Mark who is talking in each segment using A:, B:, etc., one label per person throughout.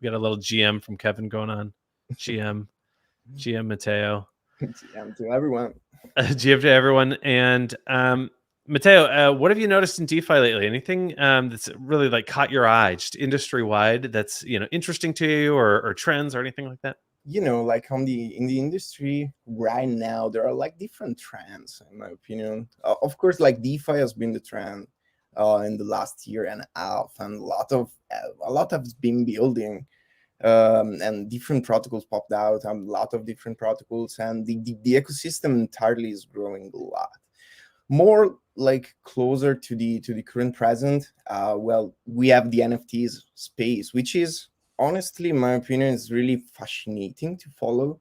A: We got a little GM from Kevin going on. GM Matteo.
B: GM to everyone.
A: GM to everyone. And Matteo, what have you noticed in DeFi lately? Anything that's really like caught your eye, just industry wide, that's interesting to you, or trends or anything like that?
B: Like in the industry right now, there are like different trends, in my opinion. Of course, like DeFi has been the trend in the last year and a half, and a lot has been building, and different protocols popped out, and a lot of different protocols, and the ecosystem entirely is growing a lot. More like closer to the current present, well, we have the NFTs space, which is honestly, in my opinion, is really fascinating to follow,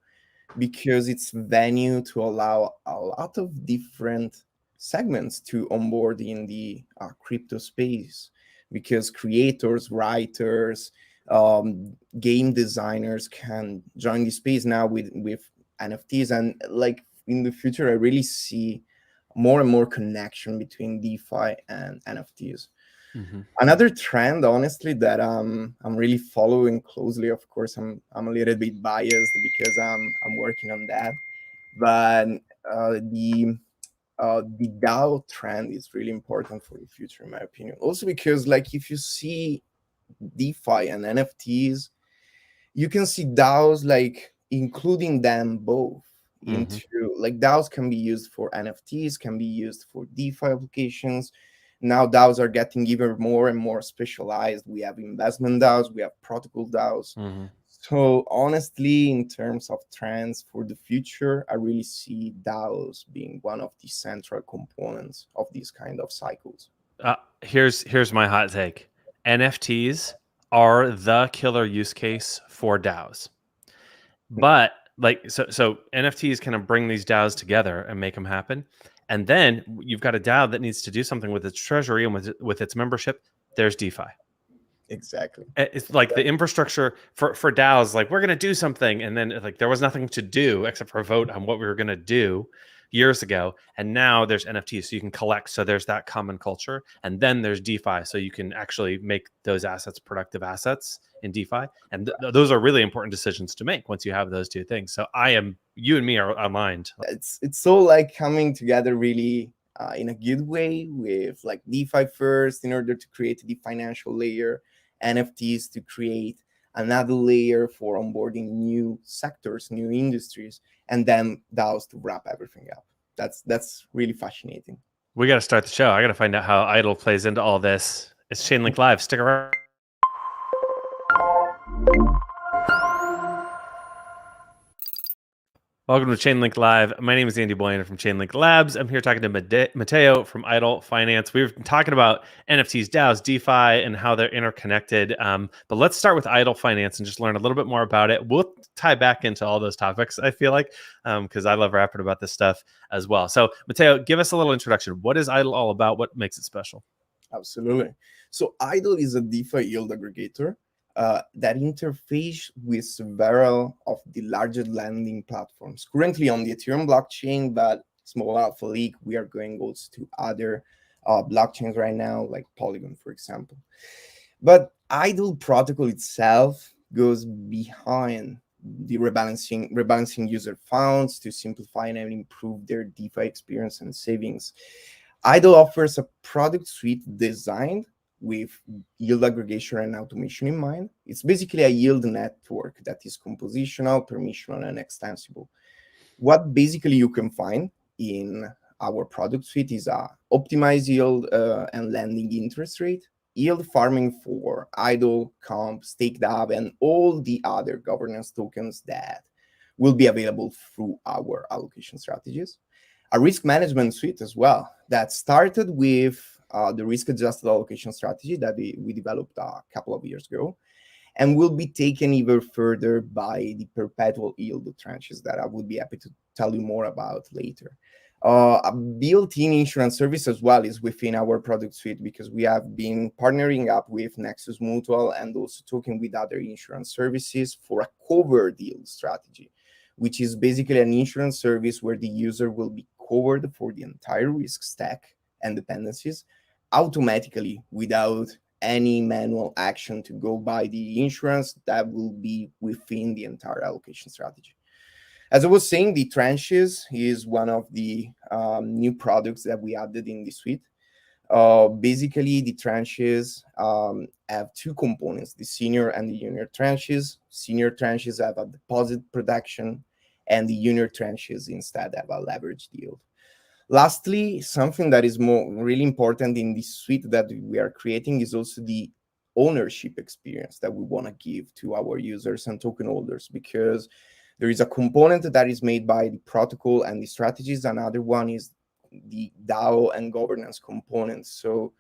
B: because it's venue to allow a lot of different segments to onboard in the crypto space, because creators, writers, game designers can join the space now with NFTs. And like in the future, I really see more and more connection between DeFi and NFTs.
A: Mm-hmm.
B: Another trend, honestly, that I'm really following closely. Of course, I'm a little bit biased because I'm working on that, but the DAO trend is really important for the future, in my opinion. Also because, like, if you see DeFi and NFTs, you can see DAOs like including them both into like DAOs can be used for NFTs, can be used for DeFi applications. Now DAOs are getting even more and more specialized. We have investment DAOs, we have protocol DAOs. So honestly, in terms of trends for the future, I really see DAOs being one of the central components of these kind of cycles.
A: Here's my hot take. NFTs are the killer use case for DAOs. But like so NFTs kind of bring these DAOs together and make them happen. And then you've got a DAO that needs to do something with its treasury and with its membership. There's DeFi.
B: Exactly.
A: It's like the infrastructure for DAOs, like we're going to do something. And then like there was nothing to do except for vote on what we were going to do years ago. And now there's NFTs, so you can collect. So there's that common culture. And then there's DeFi, so you can actually make those assets productive assets in DeFi. And those are really important decisions to make once you have those two things. So you and me are aligned.
B: It's so like coming together really in a good way, with like DeFi first in order to create the financial layer, NFTs to create another layer for onboarding new sectors, new industries, and then DAOs to wrap everything up. That's really fascinating.
A: We got to start the show. I got to find out how Idle plays into all this. It's Chainlink Live. Stick around. Welcome to Chainlink Live. My name is Andy Boyaner from Chainlink Labs. I'm here talking to Matteo from Idle Finance. We've been talking about NFTs, DAOs, DeFi, and how they're interconnected. But let's start with Idle Finance and just learn a little bit more about it. We'll tie back into all those topics, I feel like, because I love rapping about this stuff as well. So, Matteo, give us a little introduction. What is Idle all about? What makes it special?
B: Absolutely. So Idle is a DeFi yield aggregator that interface with several of the largest lending platforms currently on the Ethereum blockchain, but small alpha leak, we are going also to other blockchains right now, like Polygon, for example. But Idle protocol itself goes behind the rebalancing user funds to simplify and improve their DeFi experience and savings. Idle offers a product suite designed with yield aggregation and automation in mind. It's basically a yield network that is compositional, permissional, and extensible. What basically you can find in our product suite is a optimized yield and lending interest rate, yield farming for Idle, Comp, Staked Up, and all the other governance tokens that will be available through our allocation strategies. A risk management suite as well that started with the risk-adjusted allocation strategy that we developed a couple of years ago, and will be taken even further by the perpetual yield tranches that I would be happy to tell you more about later. A built-in insurance service as well is within our product suite, because we have been partnering up with Nexus Mutual and also talking with other insurance services for a covered yield strategy, which is basically an insurance service where the user will be covered for the entire risk stack and dependencies automatically without any manual action to go buy the insurance, that will be within the entire allocation strategy. As I was saying, the tranches is one of the new products that we added in the suite. Basically, the tranches have two components, the senior and the junior tranches. Senior tranches have a deposit protection, and the junior tranches instead have a leverage yield. Lastly, something that is really important in this suite that we are creating is also the ownership experience that we want to give to our users and token holders, because there is a component that is made by the protocol and the strategies. Another one is the DAO and governance components. So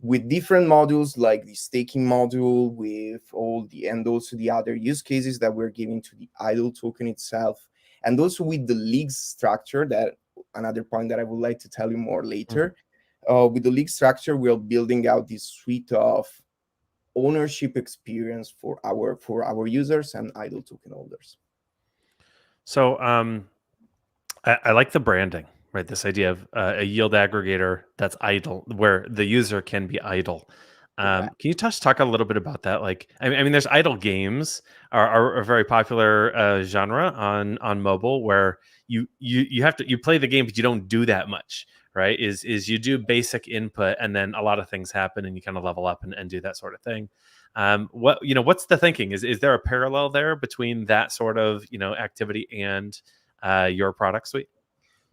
B: with different modules like the staking module, with all the, and also the other use cases that we're giving to the idle token itself, and also with the league structure, that another point that I would like to tell you more later. With the league structure, we're building out this suite of ownership experience for our users and idle token holders.
A: So I like the branding, right? This idea of a yield aggregator that's idle, where the user can be idle. Can you talk a little bit about that? Like, I mean, there's idle games are a very popular genre on mobile, where you have to play the game, but you don't do that much, right? Is you do basic input, and then a lot of things happen, and you kind of level up and do that sort of thing. What's the thinking? Is there a parallel there between that sort of activity and your product suite?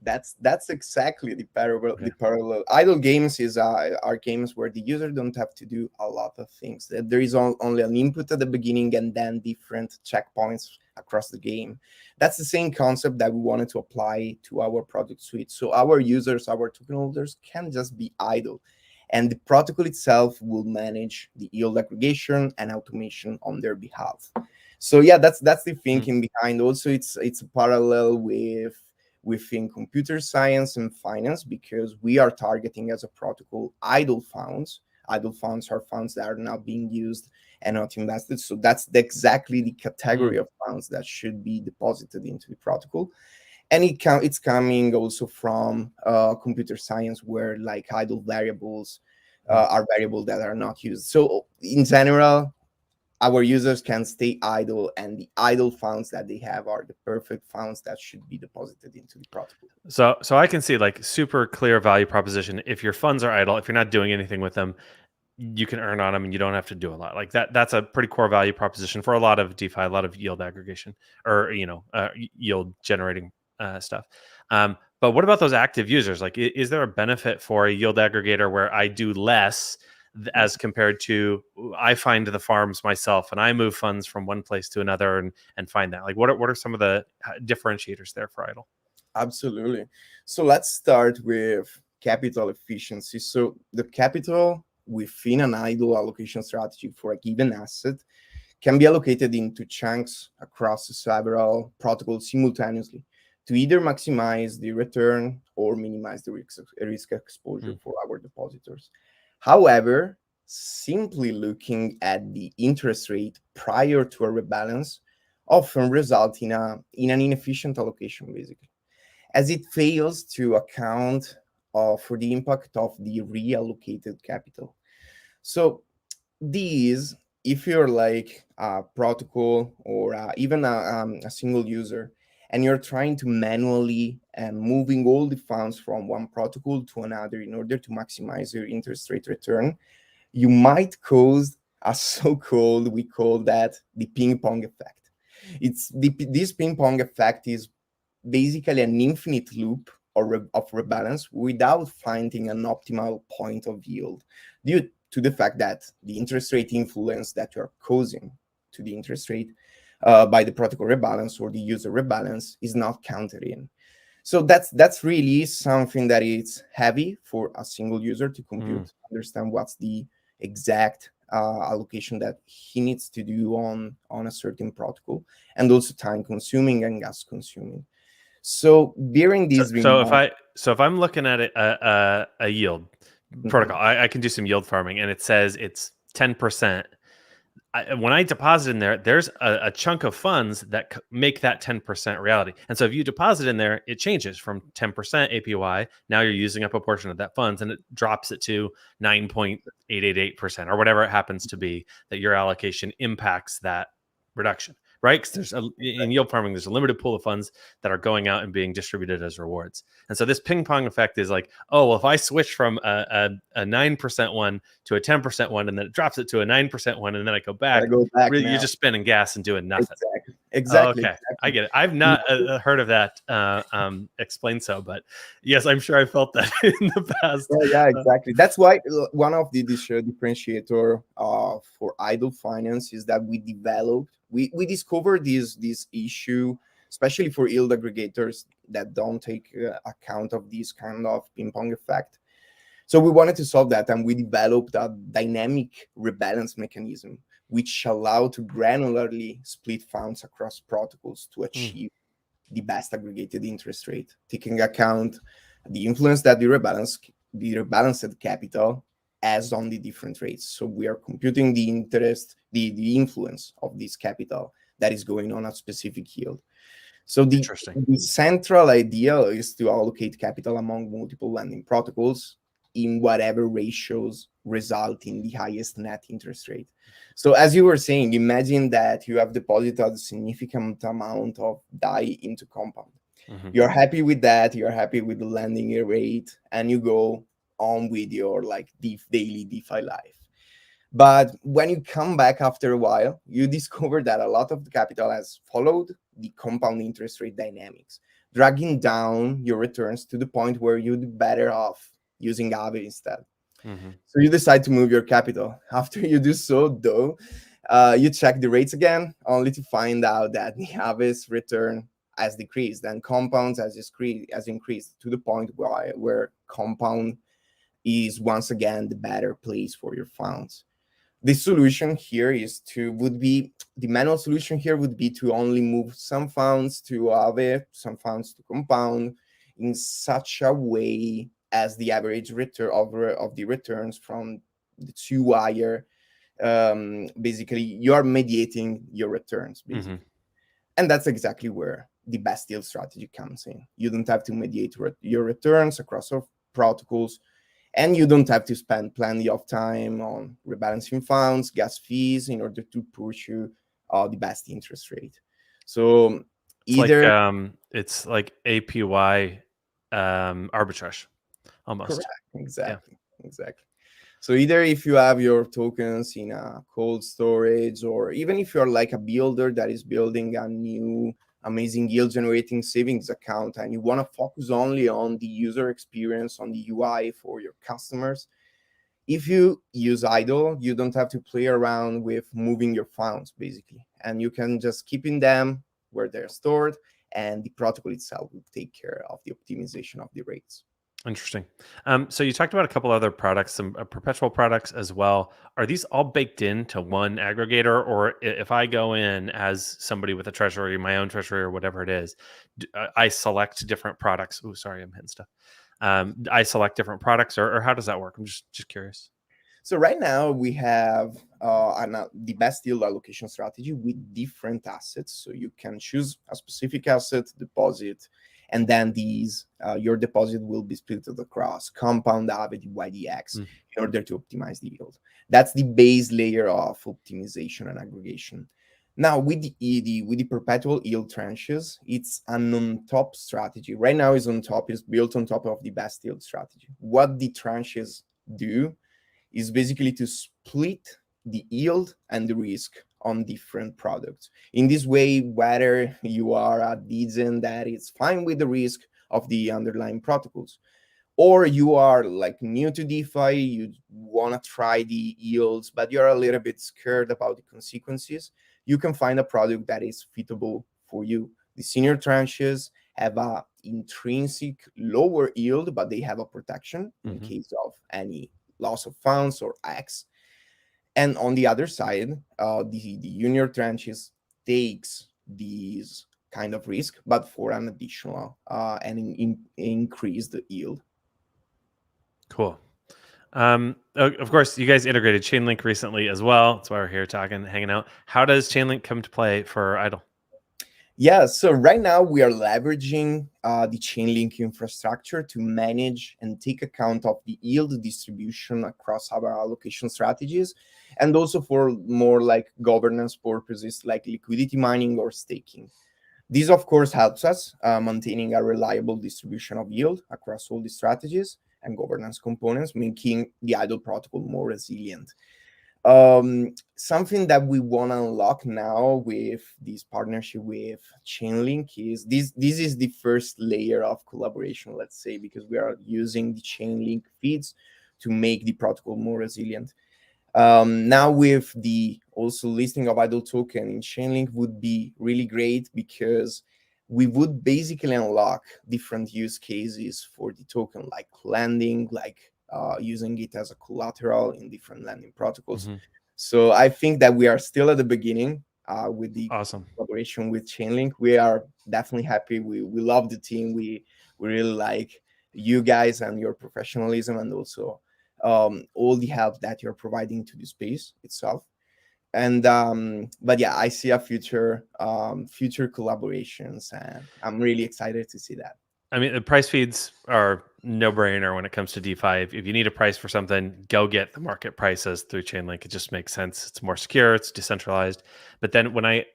B: That's exactly the parallel. Okay. The parallel idle games are games where the user don't have to do a lot of things. There is only an input at the beginning and then different checkpoints across the game. That's the same concept that we wanted to apply to our product suite. So our users, our token holders, can just be idle, and the protocol itself will manage the yield aggregation and automation on their behalf. So yeah, that's the thinking behind. Also, it's a parallel within computer science and finance, because we are targeting as a protocol idle funds. Idle funds are funds that are not being used and not invested. So that's exactly the category of funds that should be deposited into the protocol. And it's coming also from computer science, where like idle variables are variables that are not used. So in general, our users can stay idle, and the idle funds that they have are the perfect funds that should be deposited into the protocol.
A: So I can see like super clear value proposition. If your funds are idle, if you're not doing anything with them, you can earn on them and you don't have to do a lot. Like that's a pretty core value proposition for a lot of DeFi, a lot of yield aggregation, or yield generating stuff. But what about those active users? Like, is there a benefit for a yield aggregator where I do less as compared to I find the farms myself and I move funds from one place to another and find that? Like, what are some of the differentiators there for idle?
B: Absolutely. So let's start with capital efficiency. So the capital within an idle allocation strategy for a given asset can be allocated into chunks across several protocols simultaneously to either maximize the return or minimize the risk exposure for our depositors. However, simply looking at the interest rate prior to a rebalance often results in an inefficient allocation, basically, as it fails to account for the impact of the reallocated capital. So these, if you're like a protocol or even a single user, and you're trying to manually moving all the funds from one protocol to another in order to maximize your interest rate return, you might cause a so-called, we call that the ping pong effect. This ping pong effect is basically an infinite loop of rebalance without finding an optimal point of yield, due to the fact that the interest rate influence that you're causing to the interest rate by the protocol rebalance or the user rebalance is not counted in. So that's really something that is heavy for a single user to compute, understand what's the exact allocation that he needs to do on a certain protocol, and also time consuming and gas consuming. So bearing these
A: so if I'm looking at it a yield protocol, I can do some yield farming, and it says it's 10%. when I deposit in there, there's a chunk of funds that make that 10% reality. And so if you deposit in there, it changes from 10% APY. Now you're using up a portion of that funds, and it drops it to 9.888% or whatever it happens to be, that your allocation impacts that reduction, right? Because in yield farming, there's a limited pool of funds that are going out and being distributed as rewards. And so this ping pong effect is like, oh, well, if I switch from a 9% one to a 10% one, and then it drops it to a 9% one, and then I go back, really,
B: now.
A: you're just spinning gas and doing nothing.
B: Exactly.
A: Okay, I get it. I've not heard of that explained so, but yes, I'm sure I felt that in the past.
B: Yeah, exactly. That's why one of the differentiator for idle finance is that we discovered this issue, especially for yield aggregators that don't take account of this kind of ping pong effect. So we wanted to solve that, and we developed a dynamic rebalance mechanism which allow to granularly split funds across protocols to achieve the best aggregated interest rate, taking account the influence that the rebalanced capital has on the different rates. So we are computing the interest, the influence of this capital that is going on a specific yield. So the central idea is to allocate capital among multiple lending protocols in whatever ratios result in the highest net interest rate. So as you were saying, imagine that you have deposited a significant amount of DAI into Compound. You're happy with that, you're happy with the lending rate, and you go on with your daily DeFi life. But when you come back after a while, you discover that a lot of the capital has followed the compound interest rate dynamics, dragging down your returns to the point where you'd be better off using Aave instead. So you decide to move your capital. After you do so, though, you check the rates again, only to find out that the Aave's return has decreased and compounds has increased to the point where compound is once again the better place for your funds. The solution here the manual solution here would be to only move some funds to Aave, some funds to compound in such a way as the average return of the returns from the two wire. Basically, you are mediating your returns, basically. And that's exactly where the best yield strategy comes in. You don't have to mediate your returns across our protocols, and you don't have to spend plenty of time on rebalancing funds, gas fees in order to pursue the best interest rate. So
A: it's like APY arbitrage. Almost.
B: Correct. Exactly. So either if you have your tokens in a cold storage, or even if you're like a builder that is building a new amazing yield generating savings account and you want to focus only on the user experience, on the UI for your customers, if you use idle, you don't have to play around with moving your funds, basically, and you can just keep in them where they're stored, and the protocol itself will take care of the optimization of the rates.
A: Interesting. So you talked about a couple other products, some perpetual products as well. Are these all baked into one aggregator, or if I go in as somebody with a treasury, my own treasury, or whatever it is, I select different products? Oh, sorry, I'm hitting stuff. I select different products, or how does that work? I'm just curious.
B: So right now we have the best yield allocation strategy with different assets. So you can choose a specific asset, deposit, and then your deposit will be split across Compound, Aave, YDX in order to optimize the yield. That's the base layer of optimization and aggregation. Now with the perpetual yield tranches, it's an on-top strategy. Right now is built on top of the best yield strategy. What the tranches do is basically to split the yield and the risk on different products. In this way, whether you are a degen that is fine with the risk of the underlying protocols, or you are like new to DeFi, you want to try the yields, but you're a little bit scared about the consequences, you can find a product that is fitable for you. The senior tranches have a intrinsic lower yield, but they have a protection in case of any loss of funds or X. And on the other side, the junior tranches takes these kind of risk, but for an additional and increased yield.
A: Cool. Of course, you guys integrated Chainlink recently as well. That's why we're here talking, hanging out. How does Chainlink come to play for Idle?
B: Yeah, so right now we are leveraging the Chainlink infrastructure to manage and take account of the yield distribution across our allocation strategies, and also for more like governance purposes like liquidity mining or staking. This, of course, helps us maintaining a reliable distribution of yield across all the strategies and governance components, making the idle protocol more resilient. Something that we want to unlock now with this partnership with Chainlink is this is the first layer of collaboration, let's say, because we are using the Chainlink feeds to make the protocol more resilient. Now with the also listing of idle token in Chainlink would be really great, because we would basically unlock different use cases for the token, like lending, like using it as a collateral in different lending protocols.
A: Mm-hmm.
B: So I think that we are still at the beginning with the
A: Awesome.
B: collaboration with Chainlink. We are definitely happy. We love the team. We really like you guys and your professionalism, and also all the help that you're providing to the space itself. And but yeah, I see a future collaborations, and I'm really excited to see that.
A: I mean, the price feeds are no brainer when it comes to DeFi. If you need a price for something, go get the market prices through Chainlink. It just makes sense. It's more secure. It's decentralized. But then when I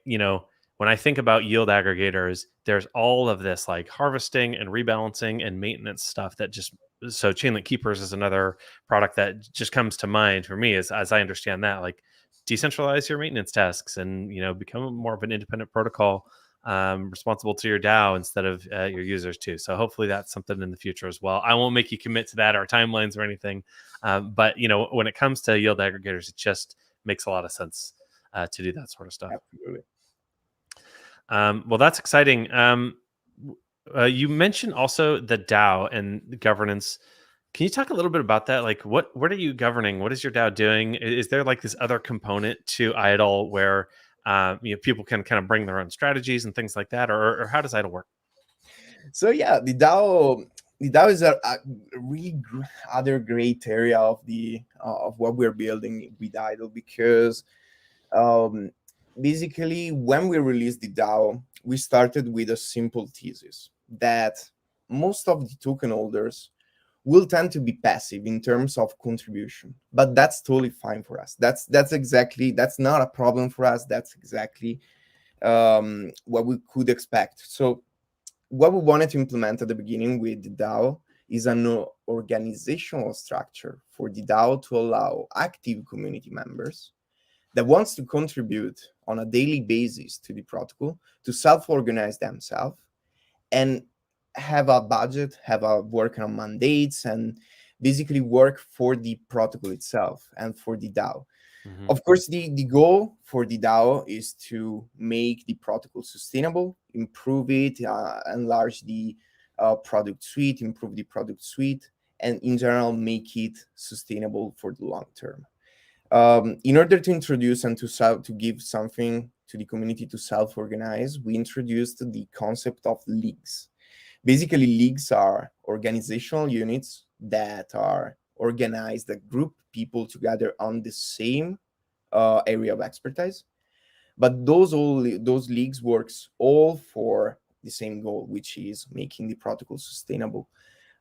A: think about yield aggregators, there's all of this like harvesting and rebalancing and maintenance stuff that just so Chainlink Keepers is another product that just comes to mind for me as I understand that, like, decentralize your maintenance tasks and become more of an independent protocol, responsible to your DAO instead of your users too. So hopefully that's something in the future as well. I won't make you commit to that or timelines or anything, but when it comes to yield aggregators, it just makes a lot of sense to do that sort of stuff.
B: Absolutely.
A: Well, that's exciting. You mentioned also the DAO and the governance. Can you talk a little bit about that? Like, what are you governing? What is your DAO doing? Is there like this other component to IDLE where people can kind of bring their own strategies and things like that, or how does IDLE work?
B: So yeah, the DAO is a really other great area of what we're building with Idle, because um, basically when we released the DAO, we started with a simple thesis that most of the token holders will tend to be passive in terms of contribution, but that's totally fine for us. That's not a problem for us. That's exactly what we could expect. So what we wanted to implement at the beginning with the DAO is an organizational structure for the DAO to allow active community members that wants to contribute on a daily basis to the protocol to self-organize themselves and have a budget, have a work on mandates, and basically work for the protocol itself and for the DAO.
A: Mm-hmm.
B: Of course, the goal for the DAO is to make the protocol sustainable, improve it, enlarge the product suite, improve the product suite, and in general, make it sustainable for the long term. In order to introduce and to give something to the community to self-organize, we introduced the concept of leagues. Basically, leagues are organizational units that are organized, that group people together on the same area of expertise. But those leagues works all for the same goal, which is making the protocol sustainable.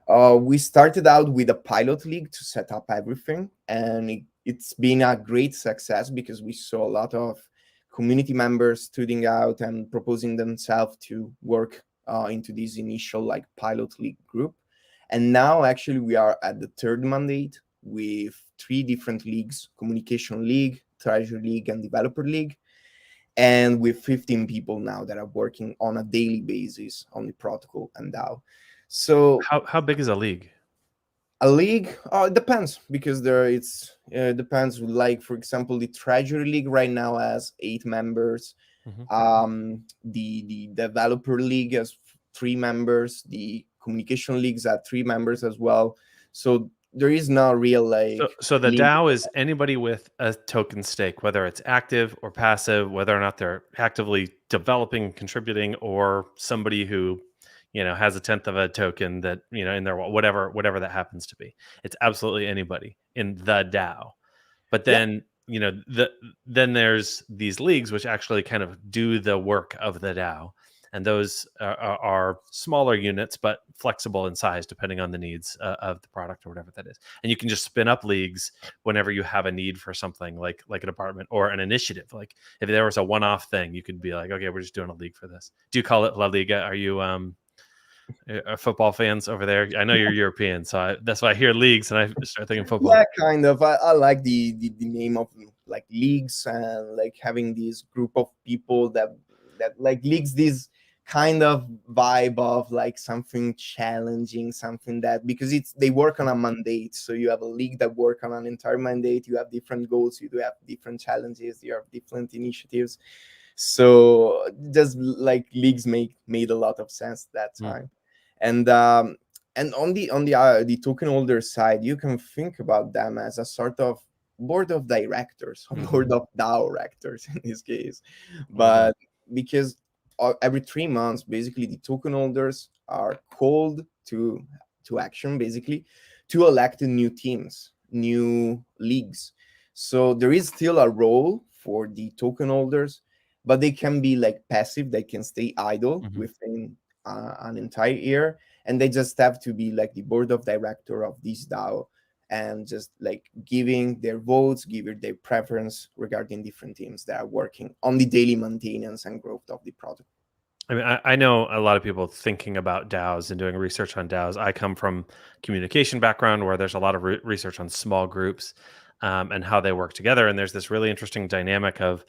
B: We started out with a pilot league to set up everything, and it's been a great success because we saw a lot of community members studing out and proposing themselves to work into this initial like pilot league group. And now actually we are at the third mandate with 3 different leagues: communication league, treasury league, and developer league, and with 15 people now that are working on a daily basis on the protocol and DAO. So
A: How big is a league?
B: a league, it depends, because depends. Like for example, the treasury league right now has 8 members.
A: Mm-hmm.
B: The developer league has 3 members. The communication leagues have 3 members as well. So there is no real like
A: So the
B: limit.
A: DAO is anybody with a token stake, whether it's active or passive, whether or not they're actively developing, contributing, or somebody who, has a tenth of a token that, in their whatever that happens to be. It's absolutely anybody in the DAO. But
B: Yeah.
A: then, then there's these leagues which actually kind of do the work of the DAO. And those are smaller units, but flexible in size depending on the needs of the product or whatever that is. And you can just spin up leagues whenever you have a need for something like a department or an initiative. Like if there was a one-off thing, you could be like, okay, we're just doing a league for this. Do you call it La Liga? Are you football fans over there? I know you're European, so that's why I hear leagues and I start thinking football.
B: Yeah, kind of. I like the name of like leagues, and like having this group of people that like leagues, this kind of vibe of like something challenging, something that, because they work on a mandate. So you have a league that work on an entire mandate, you have different goals, you do have different challenges, you have different initiatives. So just like leagues made a lot of sense that time. And on the token holder side, you can think about them as a sort of board of directors, or board of DAO rectors in this case. But because every 3 months, basically, the token holders are called to action, basically, to elect new teams, new leagues. So there is still a role for the token holders, but they can be like passive. They can stay idle within an entire year, and they just have to be like the board of director of this DAO, and just like giving their votes, giving their preference regarding different teams that are working on the daily maintenance and growth of the product.
A: I mean, I know a lot of people thinking about DAOs and doing research on DAOs. I come from communication background where there's a lot of research on small groups and how they work together. And there's this really interesting dynamic of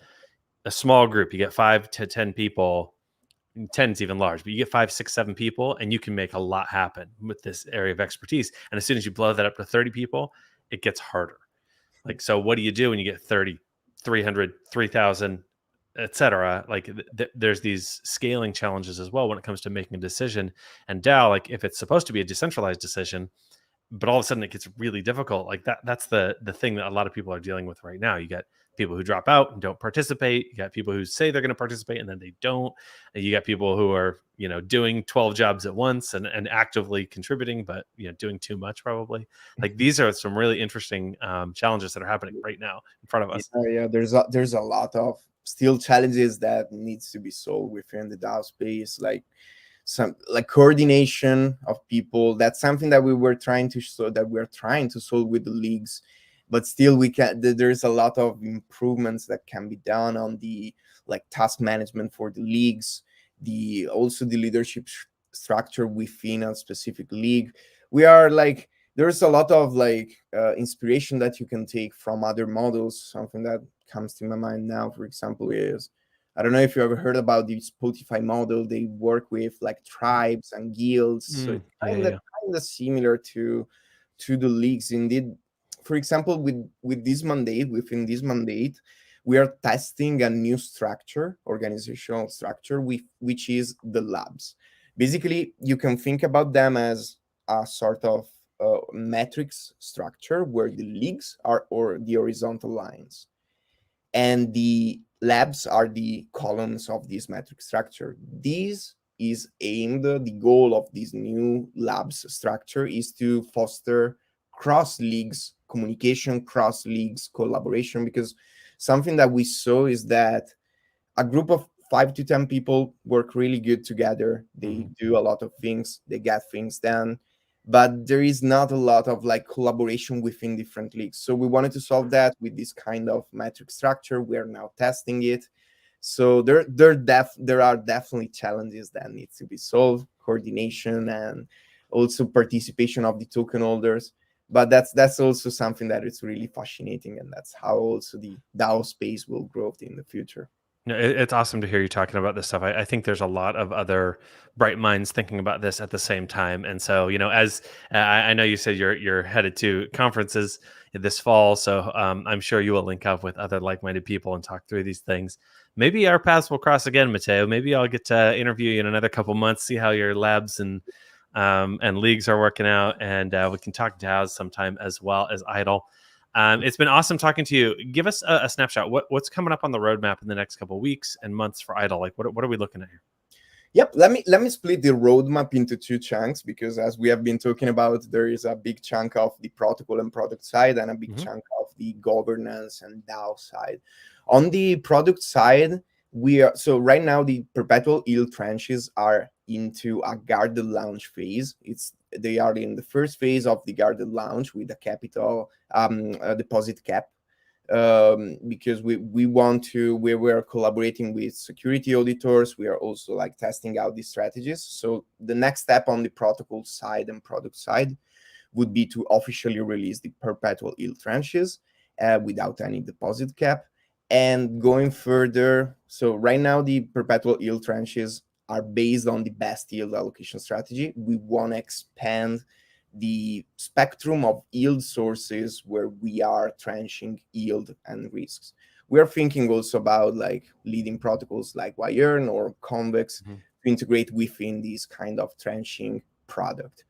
A: a small group. You get 5 to 10 people, 10's even large, but you get 5, 6, 7 people, and you can make a lot happen with this area of expertise. And as soon as you blow that up to 30 people, it gets harder. Like, so what do you do when you get 30, 300, 3,000, etc.? Like there's these scaling challenges as well when it comes to making a decision. And DAO, like if it's supposed to be a decentralized decision, but all of a sudden it gets really difficult. Like that's the thing that a lot of people are dealing with right now. You got people who drop out and don't participate. You got people who say they're going to participate and then they don't. And you got people who are, doing 12 jobs at once and actively contributing, but, doing too much probably. Like these are some really interesting challenges that are happening right now in front of us.
B: Yeah, there's a lot of still challenges that needs to be solved within the DAO space, like some like coordination of people. That's something that we're trying to solve with the leagues, but still there's a lot of improvements that can be done on the like task management for the leagues, also the leadership structure within a specific league. We are like, there's a lot of like inspiration that you can take from other models. Something that comes to my mind now, for example, is, I don't know if you ever heard about the Spotify model. They work with like tribes and guilds. So it's kind of similar to the leagues. Indeed, for example, within this mandate, we are testing a new organizational structure, which is the labs. Basically, you can think about them as a sort of matrix structure where the leagues are, or the horizontal lines, and the labs are the columns of this matrix structure. This is the goal of this new labs structure is to foster cross leagues communication, cross leagues collaboration, because something that we saw is that a group of 5 to 10 people work really good together. They do a lot of things, they get things done, but there is not a lot of like collaboration within different leagues. So we wanted to solve that with this kind of metric structure. We are now testing it. So there are definitely challenges that need to be solved, coordination and also participation of the token holders. But that's also something that is really fascinating, and that's how also the DAO space will grow in the future.
A: No, it's awesome to hear you talking about this stuff. I think there's a lot of other bright minds thinking about this at the same time. And so, as I know you said you're headed to conferences this fall, so I'm sure you will link up with other like-minded people and talk through these things. Maybe our paths will cross again, Matteo. Maybe I'll get to interview you in another couple months, see how your labs and leagues are working out, and we can talk DAOs sometime as well as Idle. It's been awesome talking to you. Give us a snapshot. What's coming up on the roadmap in the next couple of weeks and months for Idle? Like, what are we looking at here?
B: Yep, let me split the roadmap into two chunks, because as we have been talking about, there is a big chunk of the protocol and product side and a big chunk of the governance and DAO side. On the product side, so right now the perpetual yield tranches are into a guarded launch phase. They are in the first phase of the guarded launch with a capital deposit cap, because we're collaborating with security auditors. We are also like testing out these strategies. So the next step on the protocol side and product side would be to officially release the perpetual yield tranches without any deposit cap. And going further, so right now the perpetual yield tranches are based on the best yield allocation strategy. We want to expand the spectrum of yield sources where we are tranching yield and risks. We are thinking also about like leading protocols like Yearn or Convex to integrate within this kind of tranching product.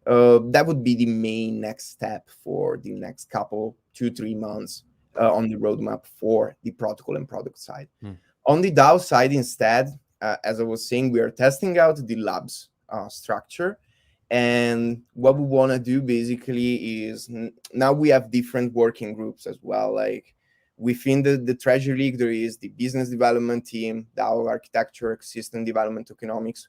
B: That would be the main next step for the next couple, 2-3 months on the roadmap for the protocol and product side. On the DAO side, instead, as I was saying, we are testing out the labs structure. And what we want to do basically is now we have different working groups as well. Like within the Treasury League, there is the business development team, DAO architecture, system development, tokenomics.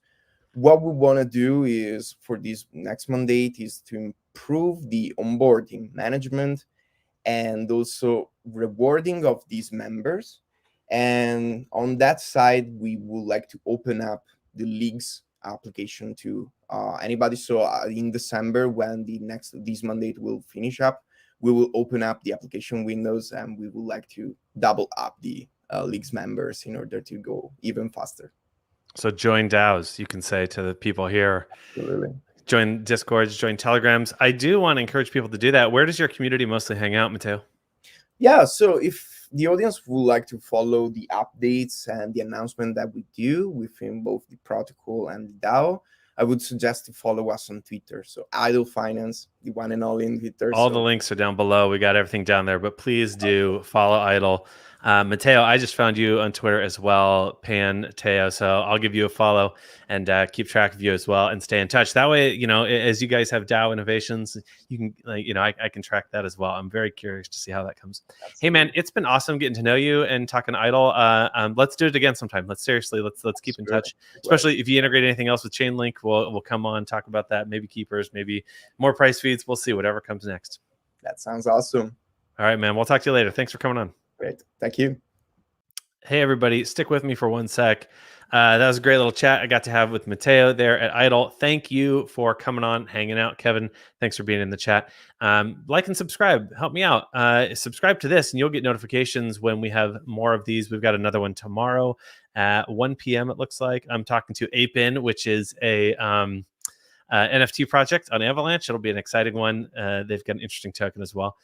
B: What we want to do is for this next mandate is to improve the onboarding management and also rewarding of these members. And on that side, we would like to open up the league's application to anybody. So in December, when this mandate will finish up, we will open up the application windows, and we would like to double up the league's members in order to go even faster.
A: So join DAOs, you can say to the people here.
B: Absolutely.
A: Join Discords, join Telegrams. I do want to encourage people to do that. Where does your community mostly hang out, Matteo?
B: Yeah, so if the audience would like to follow the updates and the announcement that we do within both the protocol and the DAO, I would suggest to follow us on Twitter. So Idle Finance, the one and only in Twitter.
A: All the links are down below. We got everything down there, but please do follow Idle. Matteo, I just found you on Twitter as well, Teo. So I'll give you a follow and keep track of you as well and stay in touch. That way, as you guys have DAO innovations, you can, I can track that as well. I'm very curious to see how that comes. Absolutely. Hey, man, it's been awesome getting to know you and talking Idle. Let's do it again sometime. Let's keep in touch, especially if you integrate anything else with Chainlink. We'll come on, talk about that. Maybe keepers, maybe more price feeds. We'll see whatever comes next.
B: That sounds awesome.
A: All right, man. We'll talk to you later. Thanks for coming on.
B: Great. Thank you.
A: Hey, everybody. Stick with me for 1 sec. That was a great little chat I got to have with Matteo there at Idle. Thank you for coming on, hanging out. Kevin, thanks for being in the chat. Like and subscribe. Help me out. Subscribe to this, and you'll get notifications when we have more of these. We've got another one tomorrow at 1 p.m., it looks like. I'm talking to Apin, which is a NFT project on Avalanche. It'll be an exciting one. They've got an interesting token as well.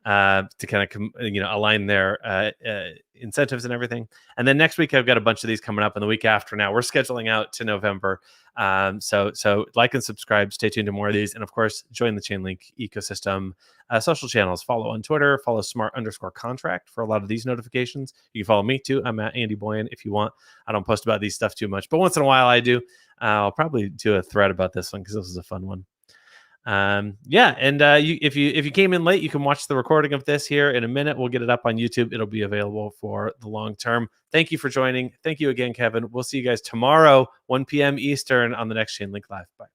A: To kind of align their incentives and everything. And then next week I've got a bunch of these coming up, and the week after now we're scheduling out to November. So like and subscribe, stay tuned to more of these, and of course join the Chainlink ecosystem social channels. Follow on Twitter, follow smart_contract for a lot of these notifications. You can follow me too. I'm at Andy Boyan if you want. I don't post about these stuff too much, but once in a while I do. I'll probably do a thread about this one because this is a fun one. If you came in late, you can watch the recording of this here in a minute. We'll get it up on YouTube. It'll be available for the long term. Thank you for joining. Thank you again, Kevin. We'll see you guys tomorrow, 1 p.m. Eastern on the next Chainlink Live. Bye.